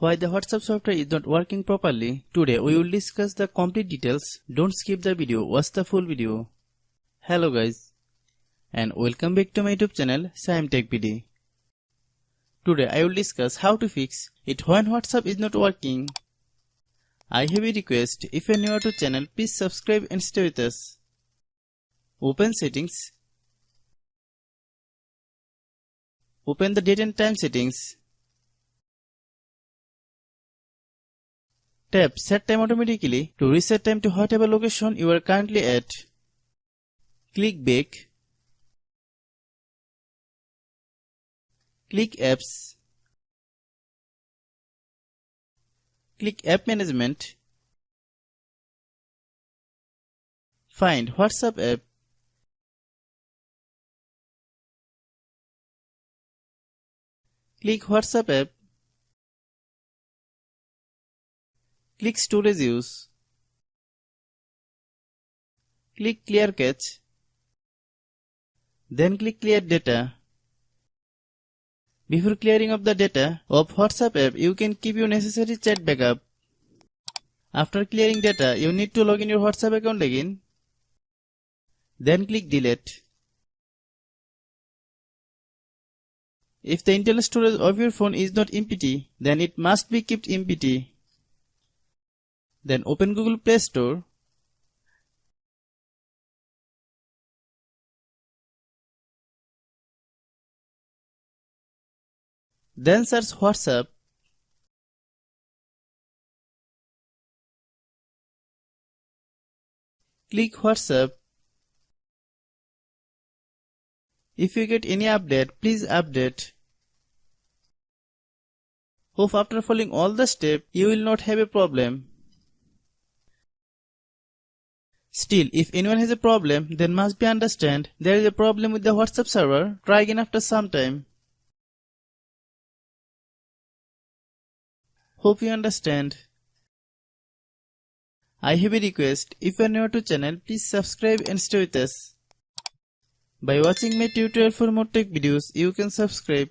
Why the WhatsApp software is not working properly. Today we will discuss the complete details. Don't skip the video, watch the full video. Hello guys, and welcome back to my YouTube channel Shaem Tech PD. Today I will discuss how to fix it when WhatsApp is not working. I have a request, if you are new to channel, please subscribe and stay with us. Open settings. Open the date and time settings. Tap Set Time automatically to reset time to whatever location you are currently at. Click Back. Click Apps. Click App Management. Find WhatsApp app. Click WhatsApp app. Click Storage Use. Click Clear Cache. Then click Clear Data. Before clearing of the data of WhatsApp app, you can keep your necessary chat backup. After clearing data, you need to log in your WhatsApp account again. Then click Delete. If the internal storage of your phone is not empty, then it must be kept empty. Then open Google Play Store. Then search WhatsApp. Click WhatsApp. If you get any update, please update. Hope after following all the steps, you will not have a problem. Still, if anyone has a problem, then must be understand there is a problem with the WhatsApp server. Try again after some time. Hope you understand. I have a request, if you are new to channel, please subscribe and stay with us. By watching my tutorial for more tech videos, you can subscribe.